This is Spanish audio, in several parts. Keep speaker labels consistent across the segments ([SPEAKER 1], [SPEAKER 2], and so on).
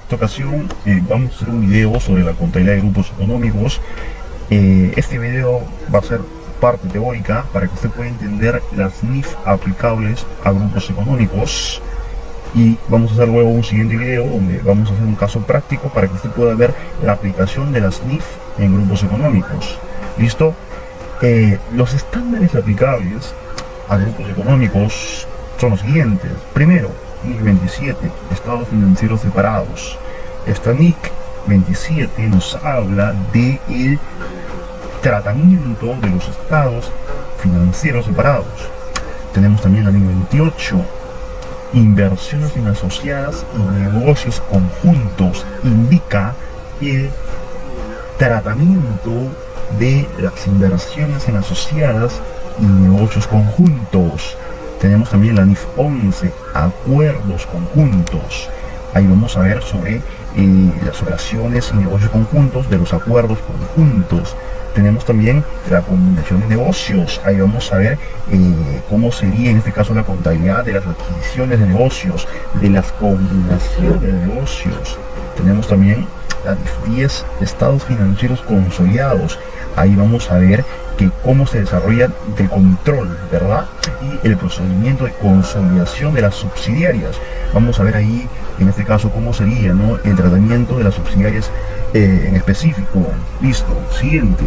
[SPEAKER 1] esta ocasión vamos a hacer un video sobre la contabilidad de grupos económicos. Este video va a ser parte teórica para que usted pueda entender las NIF aplicables a grupos económicos, y vamos a hacer luego un siguiente video donde vamos a hacer un caso práctico para que usted pueda ver la aplicación de las NIF en grupos económicos. ¿Listo? Los estándares aplicables a grupos económicos son los siguientes. Primero, NIC 27, estados financieros separados. Esta NIC 27 nos habla de el tratamiento de los estados financieros separados. Tenemos también la NIC 28, inversiones en asociadas y negocios conjuntos. Indica el tratamiento de las inversiones en asociadas y negocios conjuntos. Tenemos también la NIF 11, acuerdos conjuntos. Ahí vamos a ver sobre las operaciones y negocios conjuntos de los acuerdos conjuntos. Tenemos también la combinación de negocios. Ahí vamos a ver cómo sería en este caso la contabilidad de las adquisiciones de negocios, de las combinaciones de negocios. Tenemos también la NIF 10, estados financieros consolidados. Ahí vamos a ver cómo se desarrolla el control, ¿verdad? Y el procedimiento de consolidación de las subsidiarias. Vamos a ver ahí, en este caso, cómo sería, ¿no?, el tratamiento de las subsidiarias en específico. Listo, siguiente.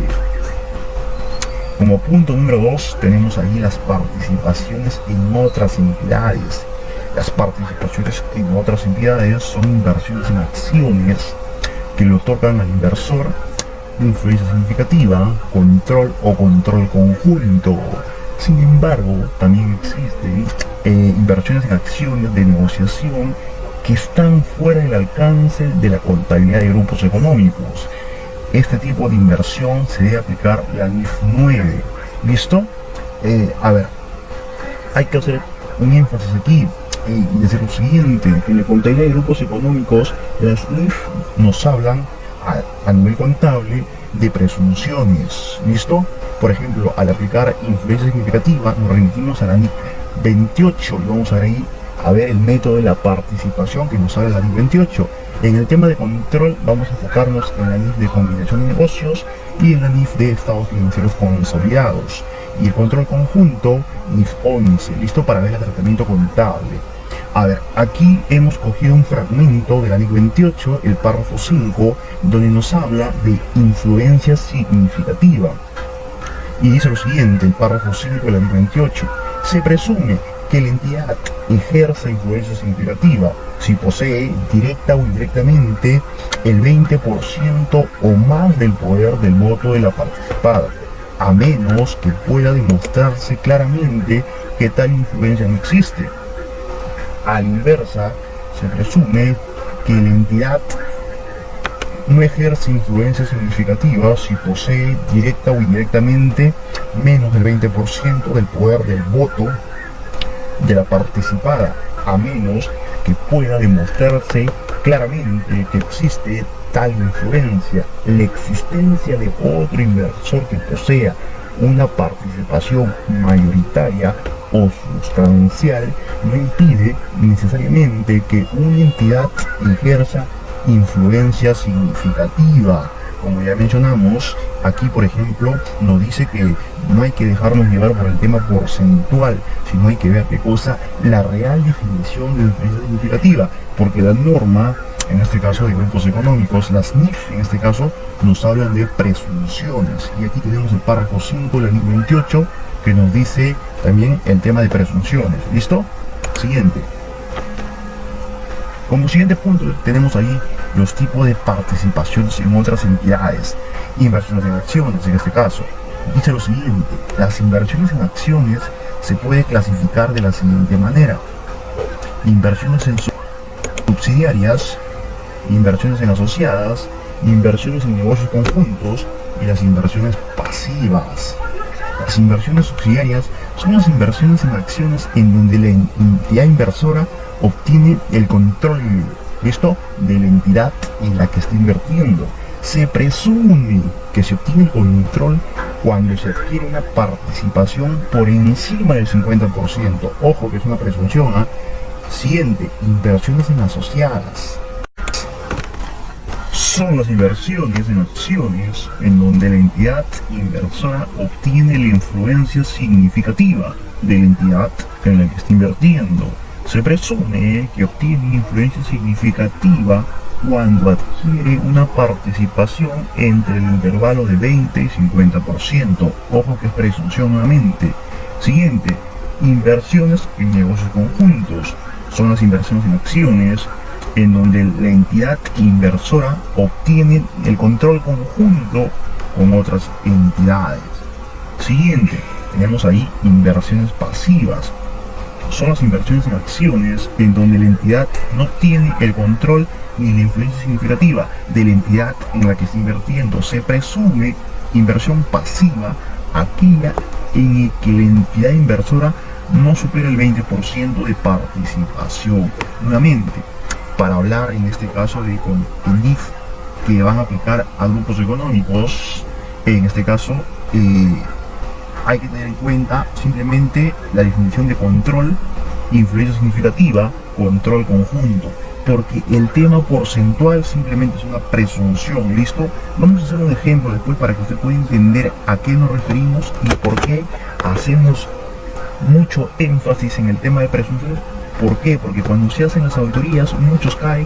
[SPEAKER 1] Como punto número 2 tenemos ahí las participaciones en otras entidades. Las participaciones en otras entidades son inversiones en acciones que le otorgan al inversor influencia significativa, control o control conjunto. Sin embargo, también existen inversiones en acciones de negociación que están fuera del alcance de la contabilidad de grupos económicos. Este tipo de inversión se debe aplicar la NIF 9. ¿Listo? A ver, hay que hacer un énfasis aquí y decir lo siguiente: que en la contabilidad de grupos económicos las NIF nos hablan a nivel contable de presunciones. ¿Listo? Por ejemplo, al aplicar influencia significativa nos remitimos a la NIC 28 y vamos a ver ahí el método de la participación que nos habla la NIC 28. En el tema de control vamos a enfocarnos en la NIF de combinación de negocios y en la NIF de estados financieros consolidados. Y el control conjunto, NIF 11. ¿Listo? Para ver el tratamiento contable. A ver, aquí hemos cogido un fragmento de la NIC 28, el párrafo 5, donde nos habla de influencia significativa. Y dice lo siguiente, el párrafo 5 de la NIC 28. Se presume que la entidad ejerza influencia significativa si posee, directa o indirectamente, el 20% o más del poder del voto de la participada, a menos que pueda demostrarse claramente que tal influencia no existe. A la inversa, se presume que la entidad no ejerce influencia significativa si posee, directa o indirectamente, menos del 20% del poder del voto de la participada, a menos que pueda demostrarse claramente que existe tal influencia. La existencia de otro inversor que posea una participación mayoritaria o sustancial no impide necesariamente que una entidad ejerza influencia significativa. Como ya mencionamos, aquí por ejemplo nos dice que no hay que dejarnos llevar por el tema porcentual, sino hay que ver qué cosa la real definición de influencia significativa, porque la norma, en este caso de grupos económicos, las NIF en este caso, nos hablan de presunciones. Y aquí tenemos el párrafo 5 de la NIF 28 que nos dice también el tema de presunciones. ¿Listo? Siguiente. Como siguiente punto tenemos ahí los tipos de participaciones en otras entidades. Inversiones en acciones en este caso. Dice lo siguiente: las inversiones en acciones se puede clasificar de la siguiente manera: inversiones en subsidiarias, inversiones en asociadas, inversiones en negocios conjuntos y las inversiones pasivas. Las inversiones subsidiarias son las inversiones en acciones en donde la entidad inversora obtiene el control, ¿listo?, de la entidad en la que está invirtiendo. Se presume que se obtiene el control cuando se adquiere una participación por encima del 50%. Ojo que es una presunción, ¿eh? Siguiente, inversiones en asociadas. son las inversiones en acciones en donde la entidad inversora obtiene la influencia significativa de la entidad en la que está invirtiendo. Se presume que obtiene influencia significativa cuando adquiere una participación entre el intervalo de 20 y 50%. Ojo que es presunción nuevamente. Siguiente, inversiones en negocios conjuntos. Son las inversiones en acciones en donde la entidad inversora obtiene el control conjunto con otras entidades. Siguiente, tenemos ahí inversiones pasivas. Son las inversiones en acciones en donde la entidad no tiene el control ni la influencia significativa de la entidad en la que está invirtiendo. Se presume inversión pasiva aquella en la que la entidad inversora no supera el 20% de participación. Nuevamente, para hablar en este caso de con NIF que van a aplicar a grupos económicos, en este caso hay que tener en cuenta simplemente la definición de control, influencia significativa, control conjunto, porque el tema porcentual simplemente es una presunción. ¿Listo? Vamos a hacer un ejemplo después para que usted pueda entender a qué nos referimos y por qué hacemos mucho énfasis en el tema de presunciones. ¿Por qué? Porque cuando se hacen las auditorías muchos caen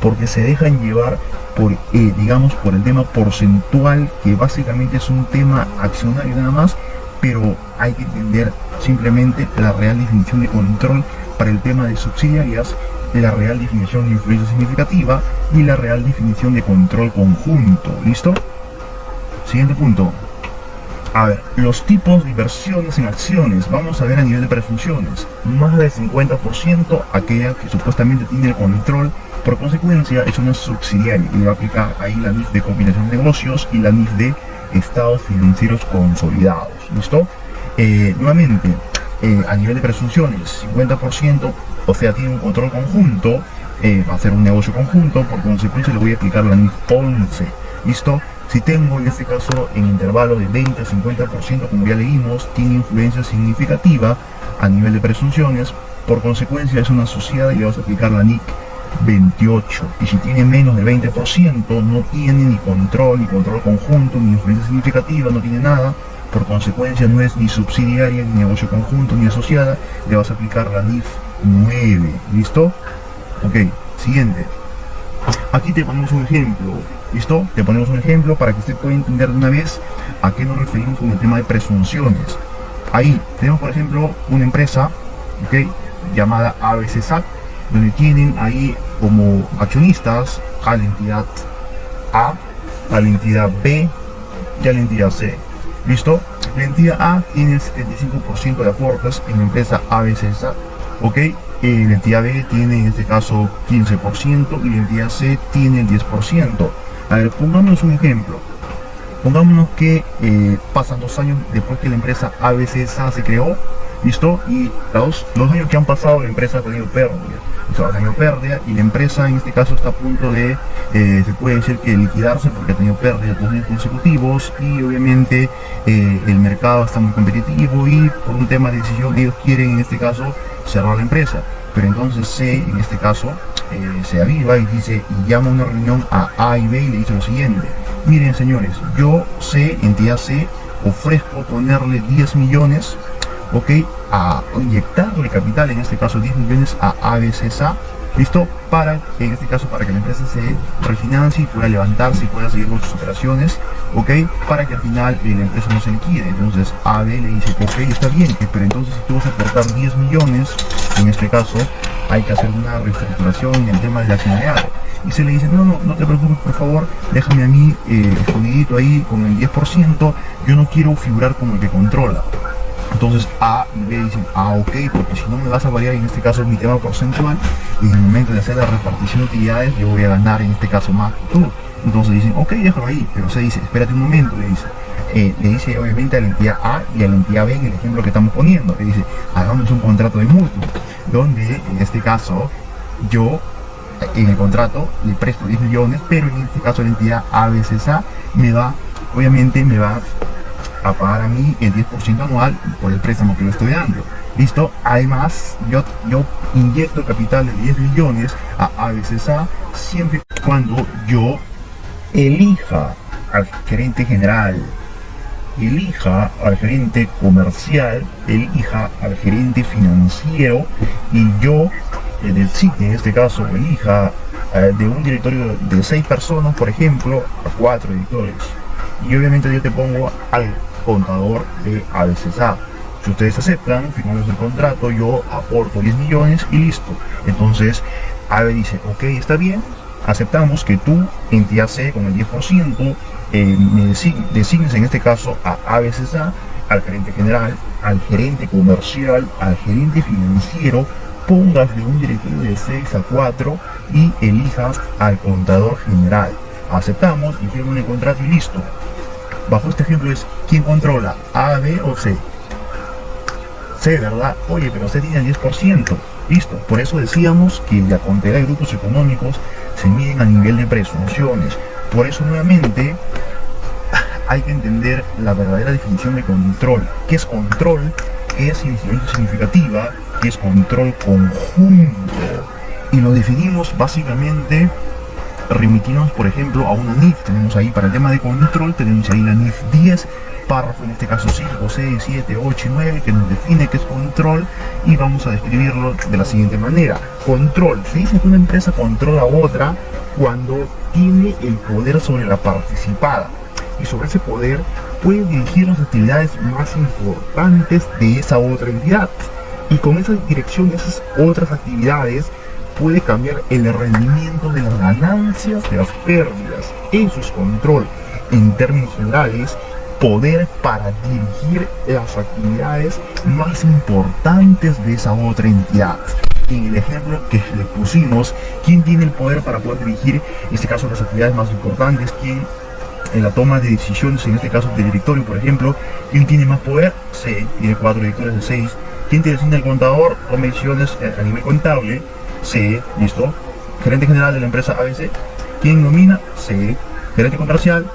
[SPEAKER 1] porque se dejan llevar por, digamos, por el tema porcentual, que básicamente es un tema accionario nada más, pero hay que entender simplemente la real definición de control para el tema de subsidiarias, la real definición de influencia significativa y la real definición de control conjunto. ¿Listo? Siguiente punto. A ver, los tipos de inversiones en acciones. Vamos a ver a nivel de presunciones. Más del 50% aquella que supuestamente tiene el control, por consecuencia es una subsidiaria y le va a aplicar ahí la NIF de combinación de negocios y la NIF de estados financieros consolidados. ¿Listo? Nuevamente, a nivel de presunciones, 50%, o sea, tiene un control conjunto, va a ser un negocio conjunto, por consecuencia le voy a aplicar la NIF 11. ¿Listo? Si tengo en este caso en intervalo de 20 a 50%, como ya leímos, tiene influencia significativa a nivel de presunciones, por consecuencia es una asociada y le vas a aplicar la NIC 28. Y si tiene menos de 20%, no tiene ni control conjunto, ni influencia significativa, no tiene nada, por consecuencia no es ni subsidiaria, ni negocio conjunto, ni asociada, le vas a aplicar la NIF 9. ¿Listo? Ok, siguiente. Aquí te ponemos un ejemplo. ¿Listo? Te ponemos un ejemplo para que usted pueda entender de una vez a qué nos referimos con el tema de presunciones. Ahí tenemos, por ejemplo, una empresa, ¿okay?, llamada ABC SAC, donde tienen ahí como accionistas a la entidad A, a la entidad B y a la entidad C. ¿Listo? La entidad A tiene el 75% de aportes en la empresa ABC SAC, ¿ok? La entidad B tiene en este caso 15% y la entidad C tiene el 10%. A ver, pongámonos un ejemplo. Pongámonos que pasan 2 años después que la empresa ABC SA se creó, ¿listo? Y los años que han pasado la empresa ha tenido pérdida. Ha tenido pérdida y la empresa en este caso está a punto de, se puede decir que liquidarse porque ha tenido pérdida 2 años consecutivos y obviamente el mercado está muy competitivo y por un tema de decisión ellos quieren en este caso cerrar la empresa. Pero entonces C en este caso se aviva y dice, y llama a una reunión a y B y le dice lo siguiente: miren señores, yo C, entidad C, ofrezco ponerle 10 millones, ok, a inyectarle capital, en este caso 10 millones a ABCSA, listo, para, en este caso, para que la empresa se refinancie y pueda levantarse y pueda seguir con sus operaciones, ok, para que al final la empresa no se liquide. Entonces AB le dice, ok, está bien, pero entonces si tú vas a aportar 10 millones, en este caso hay que hacer una reestructuración en el tema del accionariado. Y se le dice, no te preocupes, por favor, déjame a mí escondidito ahí con el 10%, yo no quiero figurar como el que controla. Entonces A y B dicen, ok, porque si no me vas a variar en este caso mi tema porcentual, y en el momento de hacer la repartición de utilidades yo voy a ganar en este caso más que tú. Entonces dicen, ok, déjalo ahí, pero se dice, espérate un momento, le dice obviamente a la entidad A y a la entidad B en el ejemplo que estamos poniendo, le dice, hagamos un contrato de mutuo, donde en este caso yo en el contrato le presto 10 millones, pero en este caso la entidad ABCSA obviamente me va a pagar a mí el 10% anual por el préstamo que le estoy dando. ¿Listo? Además, yo inyecto capital de 10 millones a ABCSA siempre y cuando yo elija al gerente general, elija al gerente comercial, elija al gerente financiero y yo designe, en este caso, elija de un directorio de 6 personas, por ejemplo, a 4 directores. Y obviamente yo te pongo al contador de ABCSA. Si ustedes aceptan, firmamos el contrato, yo aporto 10 millones y listo. Entonces, AB dice, ok, está bien, aceptamos que tú, entidad C, con el 10%, me designes en este caso a ABCSA, al gerente general, al gerente comercial, al gerente financiero, pongas de un directorio de 6 a 4 y elijas al contador general. Aceptamos y firman el contrato y listo. Bajo este ejemplo es, ¿quién controla? ¿A, B o C? C, ¿verdad? Oye, pero C tiene el 10%. Listo. Por eso decíamos que la contabilidad de grupos económicos se miden a nivel de presunciones. Por eso nuevamente hay que entender la verdadera definición de control. ¿Qué es control? ¿Qué es incidencia significativa? ¿Qué es control conjunto? Y lo definimos básicamente remitirnos, por ejemplo, a una NIF. Tenemos ahí para el tema de control, tenemos ahí la NIF 10, párrafo en este caso 5, 6, 7, 8 y 9, que nos define qué es control, y vamos a describirlo de la siguiente manera. Control, se dice que una empresa controla a otra cuando tiene el poder sobre la participada, y sobre ese poder puede dirigir las actividades más importantes de esa otra entidad, y con esa dirección de esas otras actividades puede cambiar el rendimiento de las ganancias, de las pérdidas. Eso es control. En términos generales, poder para dirigir las actividades más importantes de esa otra entidad. En el ejemplo que le pusimos, ¿quién tiene el poder para poder dirigir, en este caso, las actividades más importantes? ¿Quién en la toma de decisiones, en este caso del directorio, por ejemplo? ¿Quién tiene más poder? C, tiene 4 directores de 6. ¿Quién te designa el contador? Toma decisiones a nivel contable. C, listo. Gerente general de la empresa ABC. ¿Quién nomina? C. Gerente comercial.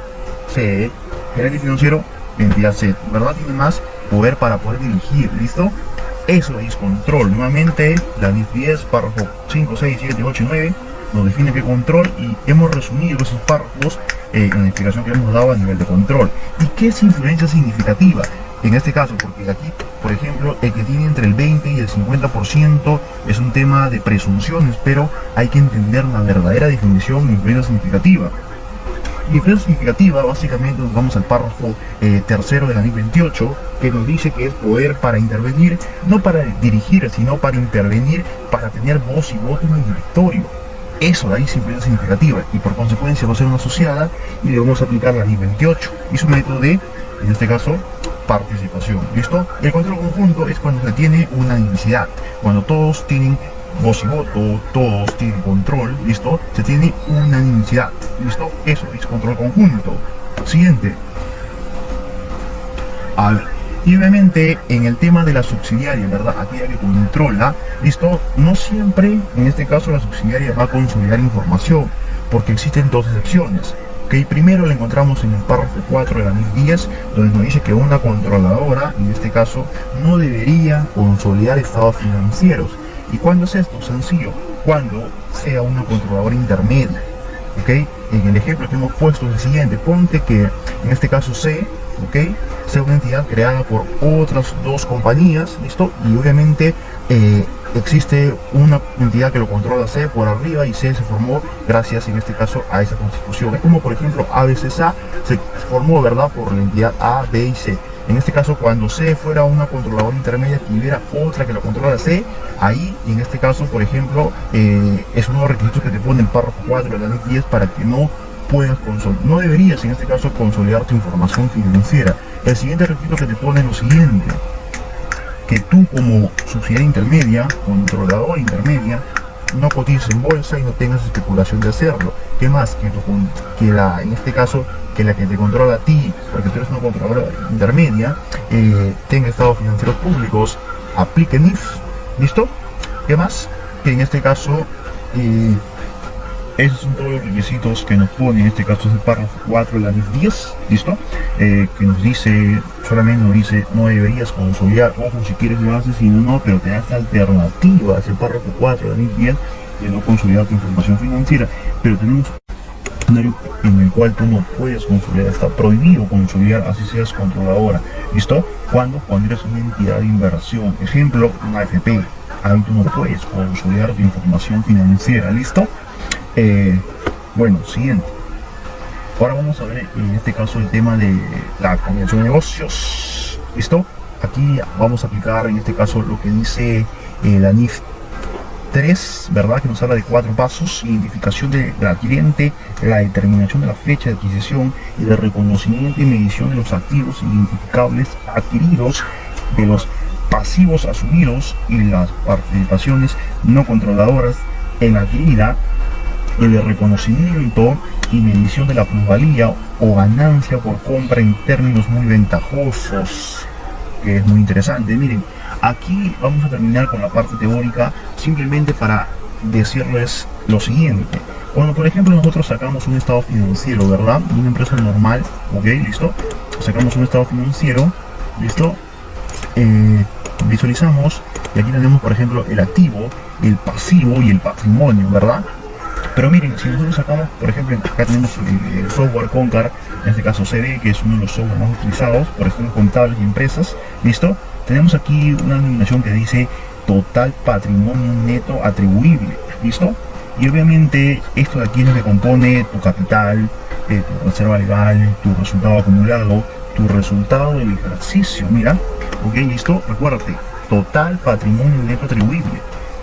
[SPEAKER 1] C. Gerente financiero. Entidad C. ¿Verdad? Tiene más poder para poder dirigir, ¿listo? Eso es control. Nuevamente, la NIF 10, párrafo 5, 6, 7, 8 y 9 nos define qué control, y hemos resumido esos párrafos en la explicación que hemos dado a nivel de control. ¿Y qué es influencia significativa? En este caso, porque aquí, por ejemplo, el que tiene entre el 20 y el 50% es un tema de presunciones, pero hay que entender la verdadera definición de influencia significativa. Influencia significativa, básicamente nos vamos al párrafo tercero de la NIF 28, que nos dice que es poder para intervenir, no para dirigir, sino para intervenir, para tener voz y voto en el directorio. Eso ahí es influencia significativa, y por consecuencia va a ser una asociada, y le vamos a aplicar la NIF 28 y su método de, en este caso, participación. ¿Listo? El control conjunto es cuando se tiene unanimidad, cuando todos tienen voz y voto, todos tienen control. ¿Listo? Se tiene unanimidad. ¿Listo? Eso es control conjunto. Siguiente. A ver, y obviamente en el tema de la subsidiaria, ¿verdad? Aquella que controla, ¿listo? No siempre, en este caso, la subsidiaria va a consolidar información, porque existen dos excepciones. Okay, primero la encontramos en el párrafo 4 de la NIF 10, donde nos dice que una controladora, en este caso, no debería consolidar estados financieros. ¿Y cuándo es esto? Sencillo, cuando sea una controladora intermedia. ¿Okay? En el ejemplo que hemos puesto es el siguiente: ponte que en este caso C, ¿okay?, sea una entidad creada por otras dos compañías, ¿listo? Y obviamente existe una entidad que lo controla C por arriba, y C se formó gracias, en este caso, a esa constitución. Es como, por ejemplo, ABCSA se formó, ¿verdad?, por la entidad A, B y C. En este caso, cuando C fuera una controladora intermedia y hubiera otra que lo controla C, ahí, en este caso, por ejemplo, es uno de los requisitos que te pone el párrafo 4 de la NIF 10 para que no puedas no deberías, en este caso, consolidar tu información financiera. El siguiente requisito que te pone es lo siguiente: que tú, como subsidiaria intermedia, controladora intermedia, no cotices en bolsa y no tengas especulación de hacerlo. ¿Qué más? En este caso, que la que te controla a ti, porque tú eres una controladora intermedia, tenga estados financieros públicos, aplique NIF. ¿Listo? ¿Qué más? Que en este caso, esos son todos los requisitos que nos pone, en este caso es el párrafo 4 de la NIF 10, ¿listo? Que nos dice, solamente nos dice, no deberías consolidar, ojo, si quieres lo haces, si no, pero te da esta alternativa, es el párrafo 4 de la NIF 10, de no consolidar tu información financiera. Pero tenemos un escenario en el cual tú no puedes consolidar, está prohibido consolidar, así seas controladora, ¿listo? Cuando eres una entidad de inversión, ejemplo, una AFP, ahí tú no puedes consolidar tu información financiera, ¿listo? Bueno, siguiente. Ahora vamos a ver en este caso el tema de la combinación de negocios, ¿listo? Aquí vamos a aplicar en este caso lo que dice la NIF 3, ¿verdad? Que nos habla de 4 pasos: identificación del adquirente, la determinación de la fecha de adquisición y el reconocimiento y medición de los activos identificables adquiridos, de los pasivos asumidos y las participaciones no controladoras en la adquirida, el reconocimiento y medición de la plusvalía o ganancia por compra en términos muy ventajosos, que es muy interesante. Miren, aquí vamos a terminar con la parte teórica simplemente para decirles lo siguiente. Cuando por ejemplo nosotros sacamos un estado financiero, ¿verdad? De una empresa normal, ok, listo, sacamos un estado financiero, listo, visualizamos y aquí tenemos por ejemplo el activo, el pasivo y el patrimonio, ¿verdad? Pero miren, si nosotros sacamos, por ejemplo, acá tenemos el software Concard, en este caso CD, que es uno de los softwares más utilizados por estudios contables y empresas, ¿listo? Tenemos aquí una denominación que dice total patrimonio neto atribuible, ¿listo? Y obviamente esto de aquí es lo que compone tu capital, tu reserva legal, tu resultado acumulado, tu resultado del ejercicio, mira, ok, listo, recuérdate, total patrimonio neto atribuible,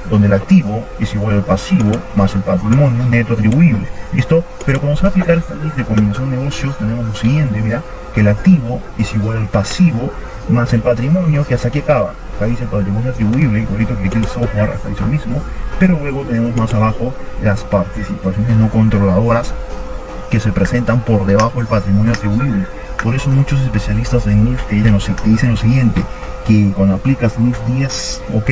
[SPEAKER 1] donde el activo es igual al pasivo más el patrimonio neto atribuible, ¿listo? Pero cuando se va a aplicar esta ley de combinación de negocios, tenemos lo siguiente, mira, que el activo es igual al pasivo más el patrimonio, que hasta aquí acaba. Acá dice el patrimonio atribuible, igualito que aquí el software, hasta dice lo mismo, pero luego tenemos más abajo las participaciones no controladoras que se presentan por debajo del patrimonio atribuible. Por eso muchos especialistas en NIF te dicen lo siguiente, que cuando aplicas NIF 10, ¿ok?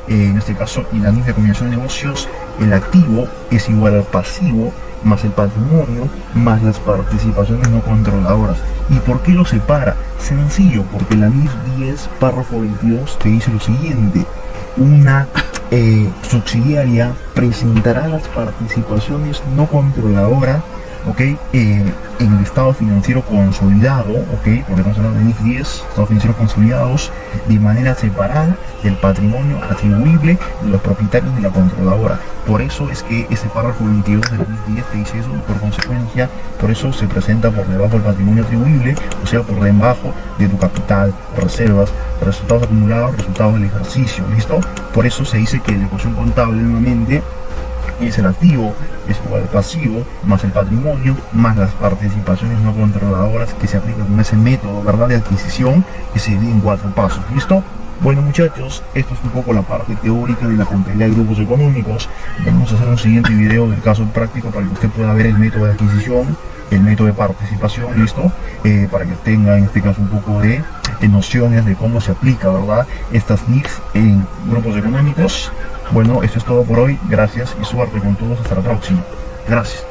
[SPEAKER 1] En este caso, en la NIF de combinación de negocios, el activo es igual al pasivo más el patrimonio más las participaciones no controladoras. ¿Y por qué lo separa? Sencillo, porque la NIF 10, párrafo 22, te dice lo siguiente: una subsidiaria presentará las participaciones no controladoras, ¿ok? En el estado financiero consolidado, ¿ok? Porque estamos hablando de NIF 10, estados financieros consolidados, de manera separada del patrimonio atribuible de los propietarios de la controladora. Por eso es que ese párrafo 22 del NIF 10 te dice eso, y por consecuencia, por eso se presenta por debajo del patrimonio atribuible, o sea, por debajo de tu capital, reservas, resultados acumulados, resultados del ejercicio, ¿listo? Por eso se dice que la ecuación contable nuevamente es el activo, es igual al pasivo, más el patrimonio, más las participaciones no controladoras, que se aplican con ese método, ¿verdad?, de adquisición, que se divide en 4 pasos, ¿listo? Bueno muchachos, esto es un poco la parte teórica de la contabilidad de grupos económicos. Vamos a hacer un siguiente video del caso práctico para que usted pueda ver el método de adquisición, el método de participación, ¿listo? Para que tenga en este caso un poco de nociones de cómo se aplica, ¿verdad?, estas NIF en grupos económicos. Bueno, esto es todo por hoy, gracias y suerte con todos, hasta la próxima. Gracias.